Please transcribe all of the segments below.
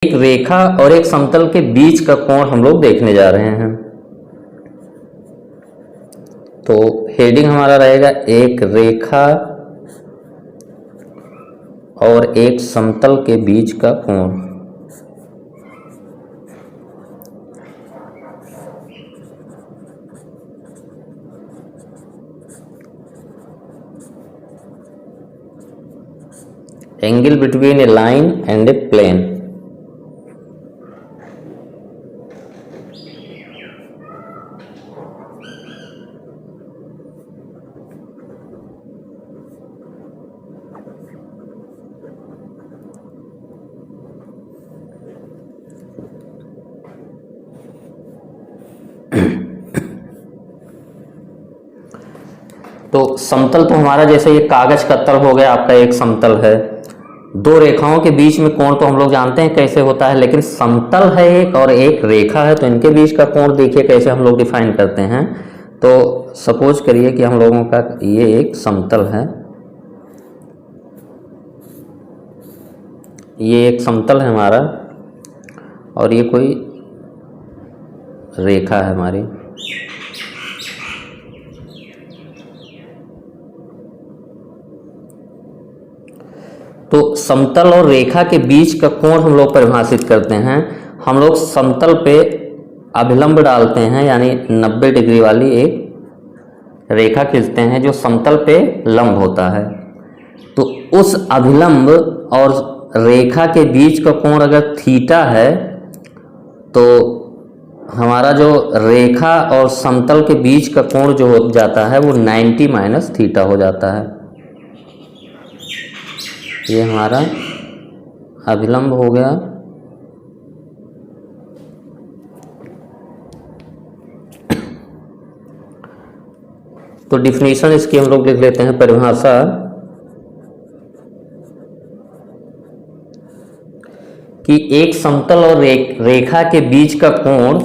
एक रेखा और एक समतल के बीच का कोण हम लोग देखने जा रहे हैं। तो हेडिंग हमारा रहेगा एक रेखा और एक समतल के बीच का कोण। Angle between a line and a plane. तो समतल तो हमारा जैसे ये कागज का तल हो गया, आपका एक समतल है। दो रेखाओं के बीच में कोण तो हम लोग जानते हैं कैसे होता है, लेकिन समतल है एक और एक रेखा है, तो इनके बीच का कोण देखिए कैसे हम लोग डिफाइन करते हैं। तो सपोज करिए कि हम लोगों का ये एक समतल है, ये एक समतल है हमारा, और ये कोई रेखा है हमारी। तो समतल और रेखा के बीच का कोण हम लोग परिभाषित करते हैं। हम लोग समतल पे अभिलंब डालते हैं, यानी 90 डिग्री वाली एक रेखा खींचते हैं जो समतल पे लंब होता है। तो उस अभिलंब और रेखा के बीच का कोण अगर थीटा है, तो हमारा जो रेखा और समतल के बीच का कोण जो हो जाता है वो 90 माइनस थीटा हो जाता है। ये हमारा अभिलंब हो गया। तो डिफिनीशन इसकी हम लोग लिख लेते हैं, परिभाषा कि एक समतल और रेखा के बीच का कोण,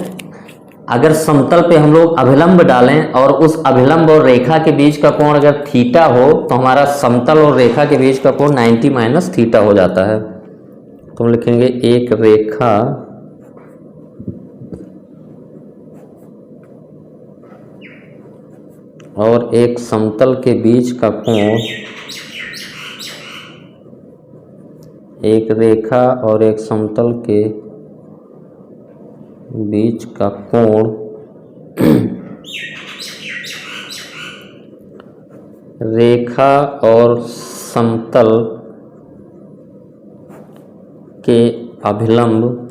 अगर समतल पे हम लोग अभिलंब डालें और उस अभिलंब और रेखा के बीच का कोण अगर थीटा हो, तो हमारा समतल और रेखा के बीच का कोण 90 माइनस थीटा हो जाता है। तो हम लिखेंगे एक रेखा और एक समतल के बीच का कोण, एक रेखा और एक समतल के बीच का कोण रेखा और समतल के अभिलंब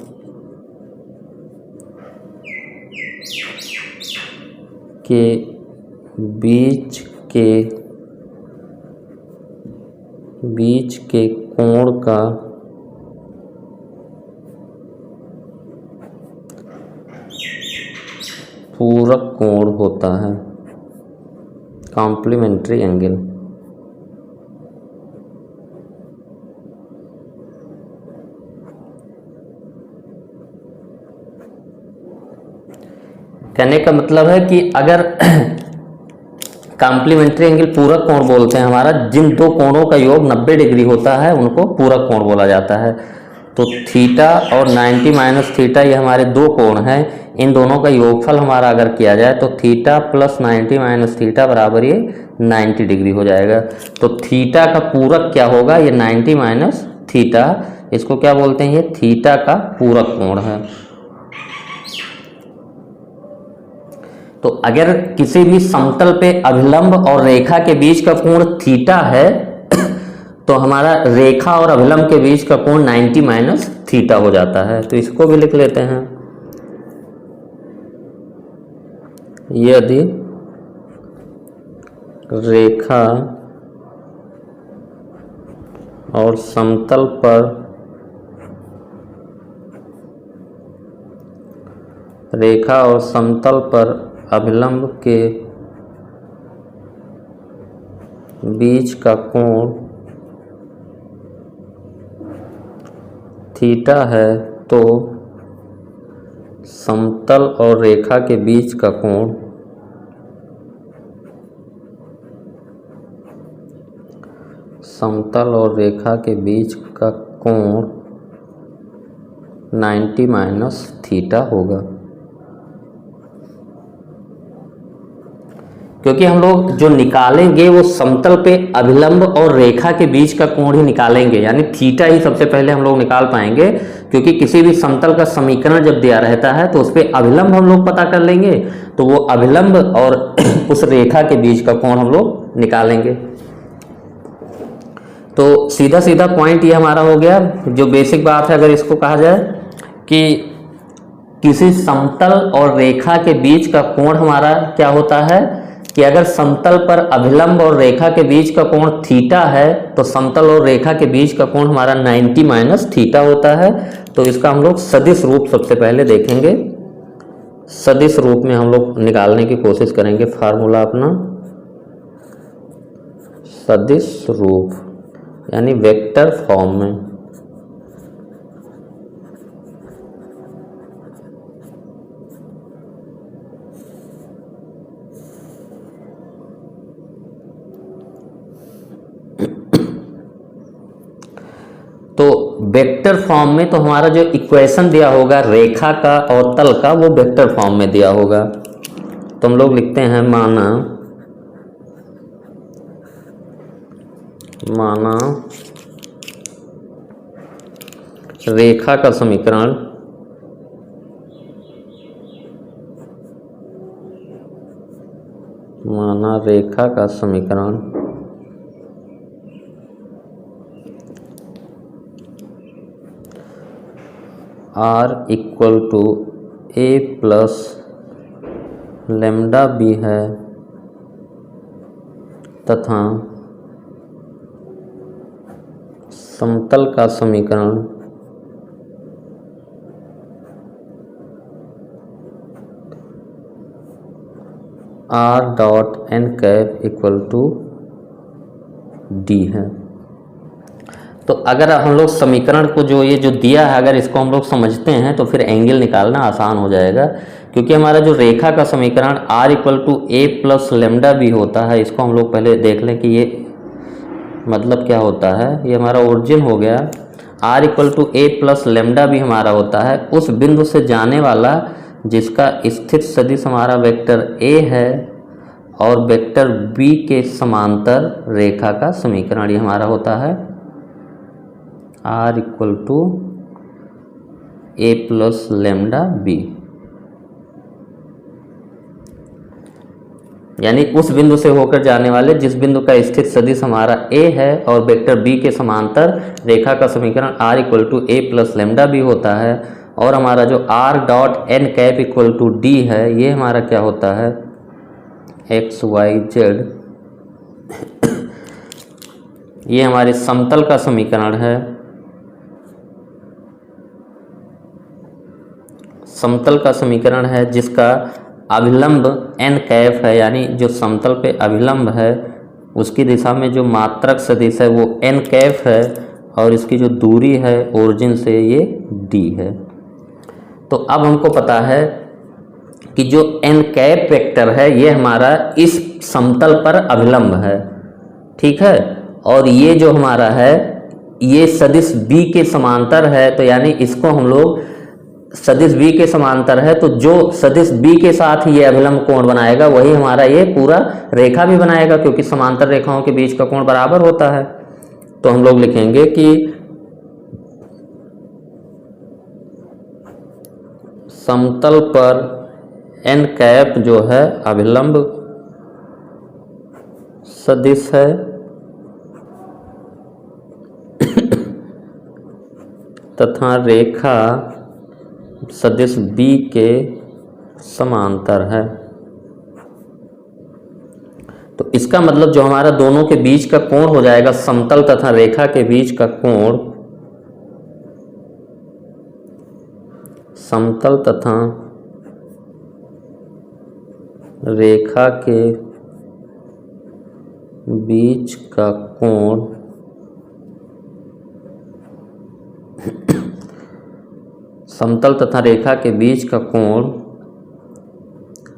के बीच के कोण का पूरक कोण होता है, कॉम्प्लीमेंट्री एंगल। कहने का मतलब है कि अगर कॉम्प्लीमेंट्री एंगल पूरक कोण बोलते हैं हमारा, जिन दो कोणों का योग 90 डिग्री होता है उनको पूरक कोण बोला जाता है। तो थीटा और 90 माइनस थीटा ये हमारे दो कोण हैं, इन दोनों का योगफल हमारा अगर किया जाए तो थीटा प्लस 90 माइनस थीटा बराबर ये 90 डिग्री हो जाएगा। तो थीटा का पूरक क्या होगा, ये 90 माइनस थीटा, इसको क्या बोलते हैं, ये थीटा का पूरक कोण है। तो अगर किसी भी समतल पे अभिलंब और रेखा के बीच का कोण थीटा है, तो हमारा रेखा और अभिलंब के बीच का कोण 90 माइनस थीटा हो जाता है। तो इसको भी लिख लेते हैं, यदि रेखा और समतल पर अभिलंब के बीच का कोण थीटा है, तो समतल और रेखा के बीच का कोण 90 माइनस थीटा होगा। क्योंकि हम लोग जो निकालेंगे वो समतल पे अभिलंब और रेखा के बीच का कोण ही निकालेंगे, यानी थीटा ही सबसे पहले हम लोग निकाल पाएंगे। क्योंकि किसी भी समतल का समीकरण जब दिया रहता है तो उस पर अभिलंब हम लोग पता कर लेंगे, तो वो अभिलंब और उस रेखा के बीच का कोण हम लोग निकालेंगे। तो सीधा सीधा पॉइंट ये हमारा हो गया। जो बेसिक बात है, अगर इसको कहा जाए कि किसी समतल और रेखा के बीच का कोण हमारा क्या होता है, कि अगर समतल पर अभिलंब और रेखा के बीच का कोण थीटा है तो समतल और रेखा के बीच का कोण हमारा 90 माइनस थीटा होता है। तो इसका हम लोग सदिश रूप सबसे पहले देखेंगे। सदिश रूप में हम लोग निकालने की कोशिश करेंगे फार्मूला अपना। सदिश रूप यानी वेक्टर फॉर्म में। तो वेक्टर फॉर्म में तो हमारा जो इक्वेशन दिया होगा रेखा का और तल का, वो वेक्टर फॉर्म में दिया होगा। तो हम लोग लिखते हैं माना रेखा का समीकरण R equal to a plus lambda B है तथा समतल का समीकरण R dot N cap equal to D है। तो अगर हम लोग समीकरण को ये जो दिया है, अगर इसको हम लोग समझते हैं तो फिर एंगल निकालना आसान हो जाएगा। क्योंकि हमारा जो रेखा का समीकरण R equal to A plus lambda B होता है, इसको हम लोग पहले देख लें कि ये मतलब क्या होता है। ये हमारा ओरिजिन हो गया। R equal to A plus lambda B हमारा होता है उस बिंदु से जाने वाला जिसका स्थित सदिश हमारा वेक्टर ए है और वेक्टर बी के समांतर रेखा का समीकरण ये हमारा होता है R equal to A plus lambda B. यानी उस बिंदु से होकर जाने वाले जिस बिंदु का स्थित सदिश हमारा a है और वेक्टर b के समांतर रेखा का समीकरण R equal to A plus lambda B होता है। और हमारा जो R dot N cap equal to D है, ये हमारा क्या होता है एक्स वाई जेड। ये हमारे समतल का समीकरण है। समतल का समीकरण है जिसका अभिलंब एन कैफ है, यानी जो समतल पे अभिलंब है उसकी दिशा में जो मात्रक सदिश है वो एन कैफ है और इसकी जो दूरी है ओरिजिन से ये डी है। तो अब हमको पता है कि जो एन कैप वेक्टर है ये हमारा इस समतल पर अभिलंब है, ठीक है। और ये जो हमारा है ये सदिश बी के समांतर है। तो यानी इसको हम लोग सदिश बी के समांतर है, तो जो सदिश बी के साथ ये अभिलंब कोण बनाएगा वही हमारा ये पूरा रेखा भी बनाएगा, क्योंकि समांतर रेखाओं के बीच का कोण बराबर होता है। तो हम लोग लिखेंगे कि समतल पर एन कैप जो है अभिलंब सदिश है तथा रेखा सदिश बी के समांतर है। तो इसका मतलब जो हमारा दोनों के बीच का कोण हो जाएगा, समतल तथा रेखा के बीच का कोण, समतल तथा रेखा के बीच का कोण समतल तथा रेखा के बीच का कोण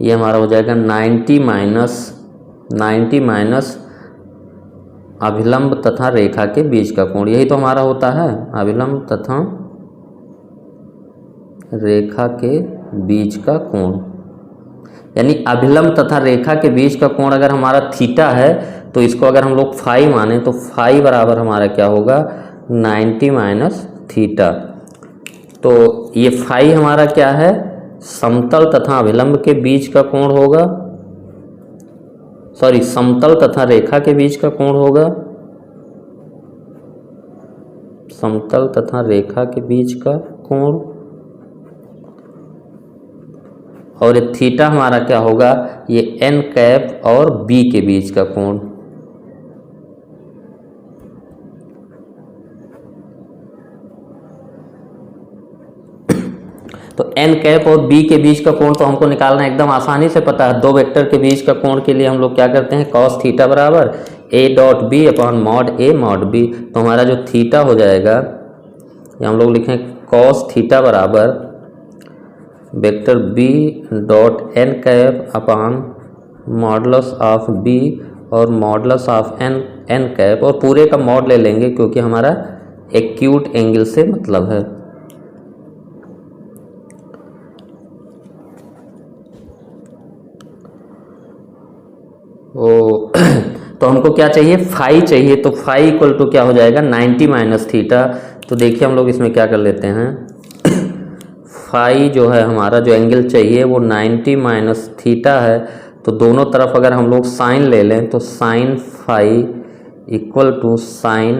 ये हमारा हो जाएगा 90 माइनस अभिलंब तथा रेखा के बीच का कोण। यही तो हमारा होता है अभिलंब तथा रेखा के बीच का कोण, यानी अभिलंब तथा रेखा के बीच का कोण अगर हमारा थीटा है तो इसको अगर हम लोग फाई माने तो फाई बराबर हमारा क्या होगा 90 माइनस थीटा। तो ये फाई हमारा क्या है, समतल तथा अभिलंब के बीच का कोण होगा, सॉरी समतल तथा रेखा के बीच का कोण होगा, समतल तथा रेखा के बीच का कोण, और ये थीटा हमारा क्या होगा, ये एन कैप और बी के बीच का कोण। तो एन कैप और बी के बीच का कोण तो हमको निकालना एकदम आसानी से पता है। दो वेक्टर के बीच का कोण के लिए हम लोग क्या करते हैं, कॉस थीटा बराबर A dot B upon mod A mod B. तो हमारा जो थीटा हो जाएगा ये हम लोग लिखें कॉस थीटा बराबर vector B dot N cap upon modulus of B और मॉडलस ऑफ एन कैप, और पूरे का मॉड ले लेंगे क्योंकि हमारा एक्यूट एंगल से मतलब है। तो हमको क्या चाहिए, फाई चाहिए। तो फाई इक्वल टू क्या हो जाएगा 90 माइनस थीटा। तो देखिए हम लोग इसमें क्या कर लेते हैं, फाई जो है हमारा जो एंगल चाहिए वो 90 माइनस थीटा है। तो दोनों तरफ अगर हम लोग साइन ले लें तो sine phi equal to sine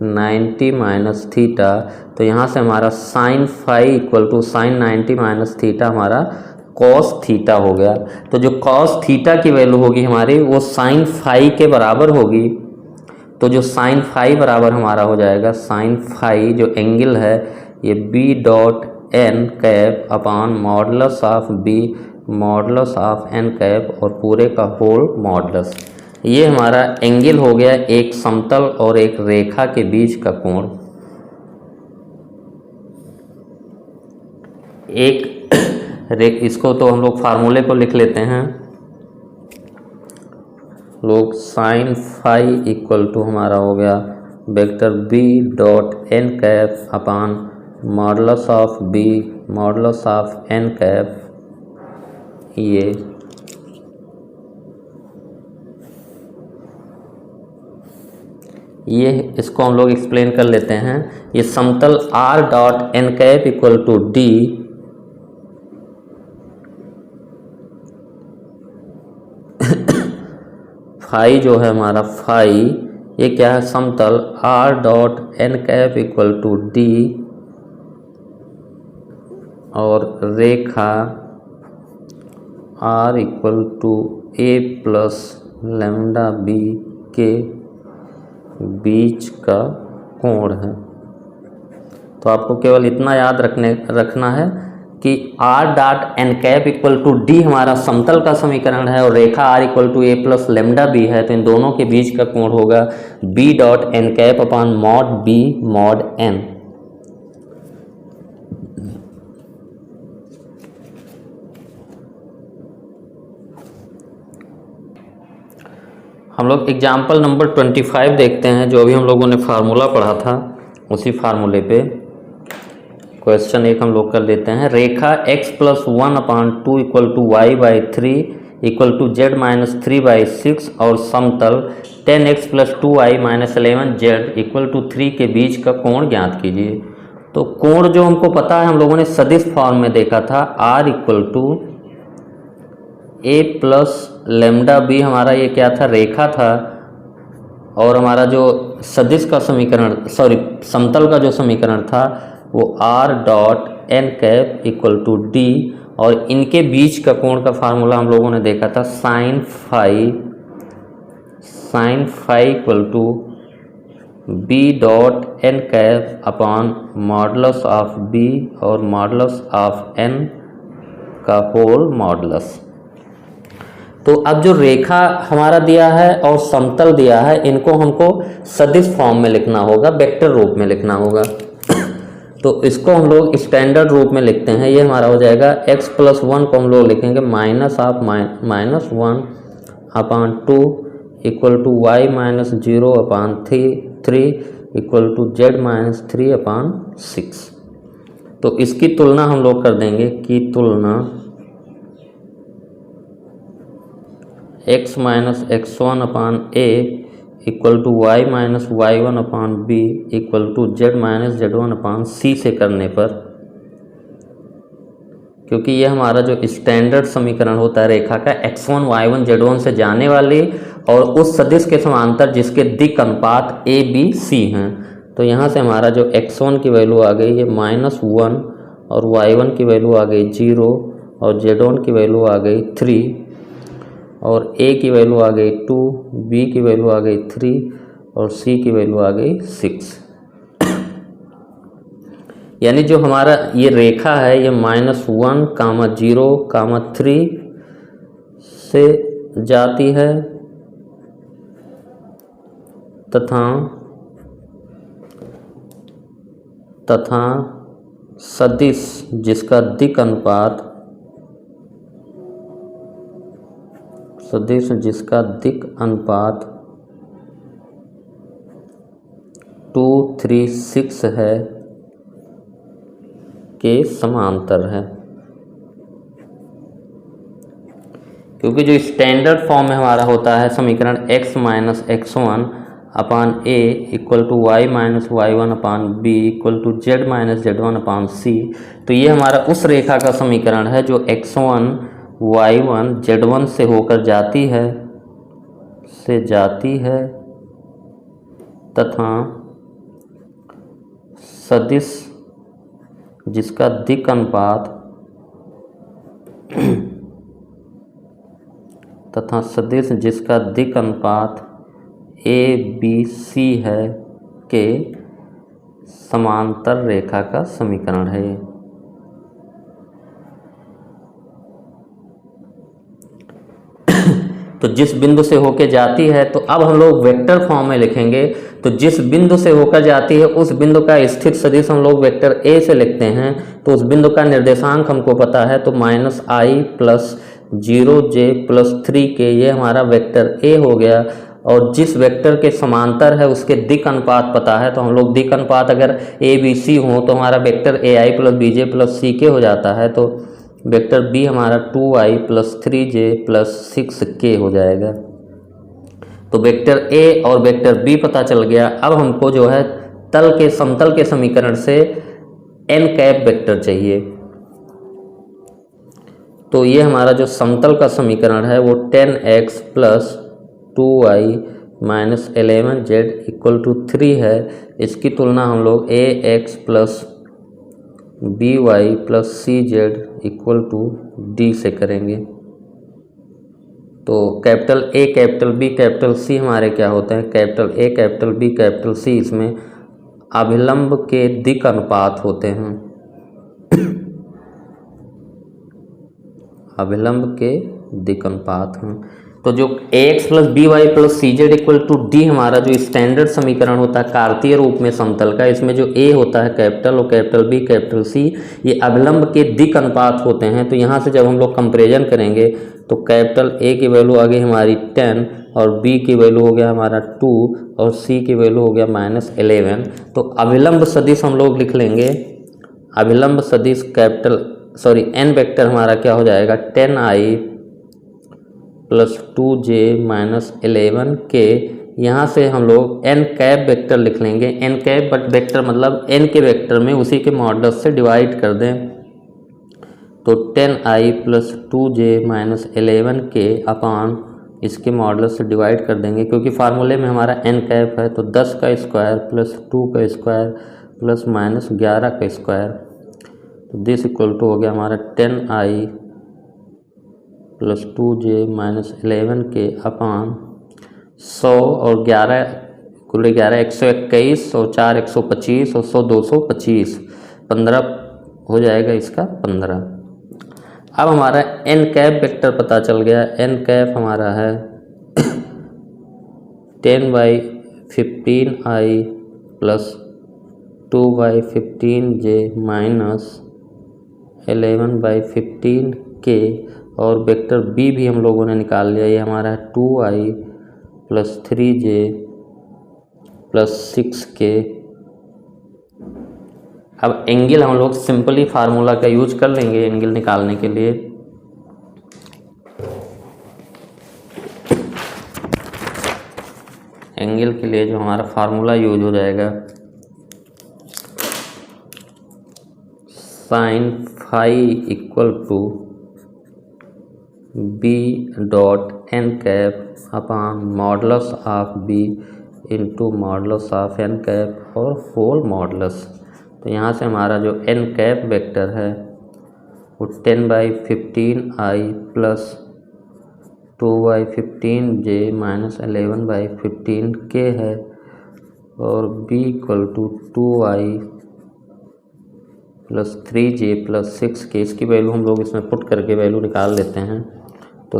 90 minus theta. तो यहाँ से हमारा sine phi equal to sine 90 minus theta हमारा कॉस थीटा हो गया। तो जो कॉस थीटा की वैल्यू होगी हमारी वो साइन फाई के बराबर होगी। तो जो साइन फाई बराबर हमारा हो जाएगा, साइन फाई जो एंगल है ये B dot N cap upon modulus of B modulus of N cap और पूरे का होल मॉडलस। ये हमारा एंगल हो गया एक समतल और एक रेखा के बीच का कोण। इसको तो हम लोग फार्मूले को लिख लेते हैं लोग, साइन फाई इक्वल टू हमारा हो गया vector B dot N cap upon modulus of B modulus of N cap. ये इसको हम लोग एक्सप्लेन कर लेते हैं। ये समतल r dot N cap equal to d phi जो है हमारा फाई, ये क्या है समतल r dot N cap equal to D और रेखा r equal to A plus lambda b के बीच का कोण है। तो आपको केवल इतना याद रखना है कि r dot N cap equal to d हमारा समतल का समीकरण है और रेखा r equal to A plus lambda B है। तो इन दोनों के बीच का कोण होगा b dot N cap upon mod b mod n. हम लोग एग्जाम्पल नंबर 25 देखते हैं। जो अभी हम लोगों ने फार्मूला पढ़ा था उसी फार्मूले पे क्वेश्चन एक हम लोग कर लेते हैं। रेखा x plus 1/2 equal to Y by 3 equal to Z minus 3/6 और समतल 10x plus 2y minus 11z equal to 3 के बीच का कोण ज्ञात कीजिए। तो कोण जो हमको पता है हम लोगों ने सदिश फॉर्म में देखा था, r equal to A plus lambda B हमारा ये क्या था, रेखा था, और हमारा जो सदिश का समीकरण समतल का जो समीकरण था वो R dot N cap equal to D, और इनके बीच का कोण का फार्मूला हम लोगों ने देखा था sine phi equal to B dot N cap upon modulus of B और मॉडलस ऑफ एन का होल मॉडलस। तो अब जो रेखा हमारा दिया है और समतल दिया है इनको हमको सदिश फॉर्म में लिखना होगा, वेक्टर रूप में लिखना होगा। तो इसको हम लोग स्टैंडर्ड रूप में लिखते हैं। ये हमारा हो जाएगा x प्लस 1 को हम लोग लिखेंगे -1 upon 2 equal to y minus 0 upon 3 equal to z minus 3 upon 6। तो इसकी तुलना हम लोग कर देंगे कि तुलना x minus x one upon a equal to y minus y one upon b equal to Z minus z one upon c से करने पर, क्योंकि ये हमारा जो स्टैंडर्ड समीकरण होता है रेखा का x1 y1 z1 से जाने वाली और उस सदिश के समांतर जिसके दिक् अनुपात a b c हैं। तो यहाँ से हमारा जो x1 की वैल्यू आ गई ये -1 और y1 की वैल्यू आ गई 0 और z1 की वैल्यू आ गई 3 और a की वैल्यू आ गई 2, b की वैल्यू आ गई 3 और c की वैल्यू आ गई 6। यानी जो हमारा ये रेखा है ये -1, 0, 3 से जाती है तथा सदिश जिसका दिक् अनुपात 2, 3, 6 है के समांतर है। क्योंकि जो स्टैंडर्ड फॉर्म में हमारा होता है समीकरण x minus x one upon a equal to y minus y one upon b equal to Z minus z one upon c, तो ये हमारा उस रेखा का समीकरण है जो x1 y1 z1 से होकर जाती है तथा सदिश जिसका दिक् अनुपात ए बी सी है के समांतर रेखा का समीकरण है। तो जिस बिंदु से होकर जाती है, तो अब हम लोग वेक्टर फॉर्म में लिखेंगे। तो जिस बिंदु से होकर जाती है उस बिंदु का स्थित सदिश हम लोग वेक्टर ए से लिखते हैं। तो उस बिंदु का निर्देशांक हमको पता है, तो -i plus 0j plus 3k ये हमारा वेक्टर ए हो गया। और जिस वेक्टर के समांतर है उसके दिक् अनुपात पता है, तो हम लोग दिक् अनुपात अगर ए बी सी हो तो हमारा vector ai plus bj plus ck हो जाता है। तो वेक्टर बी हमारा 2i plus 3j plus 6k हो जाएगा। तो वेक्टर ए और वेक्टर बी पता चल गया। अब हमको जो है समतल के समीकरण से n कैप वेक्टर चाहिए। तो ये हमारा जो समतल का समीकरण है वो 10x plus 2y minus 11z equal to 3 है। इसकी तुलना हम लोग ax plus by plus cz equal to d से करेंगे। तो capital A, capital B, capital C हमारे क्या होते हैं, capital A, capital B, capital C इसमें अभिलंब के दिक् अनुपात होते हैं। अभिलंब के दिक् अनुपात हैं। तो जो ax plus by plus cz equal to d हमारा जो स्टैंडर्ड समीकरण होता है कार्तीय रूप में समतल का, इसमें जो a होता है कैपिटल और कैपिटल B, कैपिटल C ये अभिलंब के दिक् अनुपात होते हैं। तो यहाँ से जब हम लोग कंपेरिजन करेंगे तो कैपिटल A की वैल्यू आ गई हमारी 10 और B की वैल्यू हो गया हमारा 2 और C की वैल्यू हो गया -11। तो अभिलंब सदिश हम लोग लिख लेंगे। अभिलंब सदिश n वेक्टर हमारा क्या हो जाएगा 10i plus 2j minus 11k। यहाँ से हम लोग n कैप वेक्टर लिख लेंगे। n कैप वेक्टर मतलब n के वेक्टर में उसी के मॉडुलस से डिवाइड कर दें। तो 10i plus 2j minus 11k अपान इसके मॉडुलस से डिवाइड कर देंगे, क्योंकि फार्मूले में हमारा n कैप है। तो 10 का स्क्वायर प्लस 2 का स्क्वायर प्लस माइनस 11 का स्क्वायर, तो दिस इक्वल टू हो गया हमारा 10i plus 2j minus 11k अपान 100 और 11 कुल 11 121 और 4 125 और 100 225, 15 हो जाएगा इसका 15। अब हमारा n कैप वेक्टर पता चल गया। n कैप हमारा है 10/15i plus 2/15j minus 11/15k और वेक्टर b भी हम लोगों ने निकाल लिया। ये हमारा है 2i plus 3j plus 6k अब एंगल हम लोग सिंपली फार्मूला का यूज कर लेंगे एंगल निकालने के लिए। एंगल के लिए जो हमारा फार्मूला यूज हो जाएगा sine phi equal to B dot N cap upon modulus of B into modulus of N cap और होल मॉडुलस। तो यहाँ से हमारा जो एन कैप वेक्टर है वो 10/15 प्लस 2/15 माइनस 11/15 है और b equal to 2i plus 3j plus 6 इसकी वैल्यू हम लोग इसमें पुट करके वैल्यू निकाल लेते हैं। तो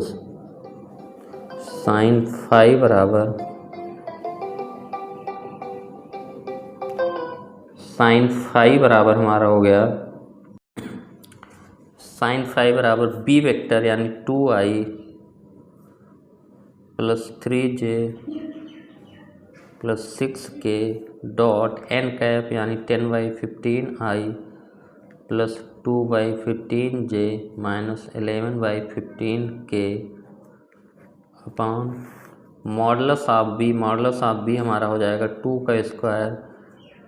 साइन फाई बराबर हमारा हो गया साइन फाई बराबर बी वेक्टर यानी 2i plus 3j plus 6k dot N cap यानी 10/15 plus 2/15j minus 11/15k upon modulus of B हमारा हो जाएगा 2 का स्क्वायर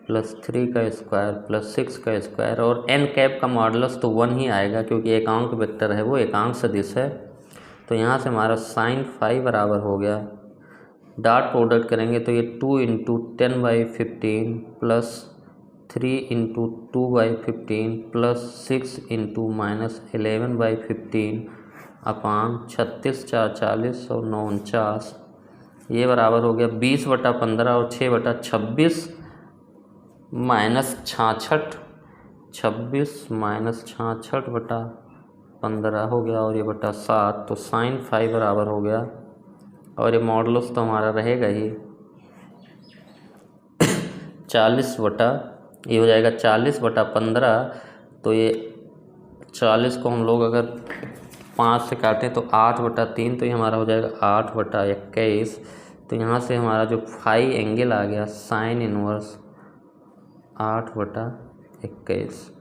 प्लस 3 का स्क्वायर प्लस 6 का स्क्वायर और एन कैप का मॉडुलस तो 1 ही आएगा क्योंकि एकांक वेक्टर है वो एकांक सदिश है। तो यहाँ से हमारा साइन फाई बराबर हो गया, डॉट प्रोडक्ट करेंगे तो ये 2 into 10/15 plus 3 into 2/15 plus 6 into minus 11/15 अपान 36 4 40 और 9 49, ये बराबर हो गया 20/15 और 6/26 माइनस 66 हो गया और ये बटा 7। तो साइन फाई बराबर हो गया और ये मॉडुलस तो हमारा रहेगा ही ये हो जाएगा 40/15। तो ये 40 को हम लोग अगर 5 से काटें तो 8/3, तो ये हमारा हो जाएगा 8/21। तो यहाँ से हमारा जो फाई एंगल आ गया साइन इनवर्स 8/21।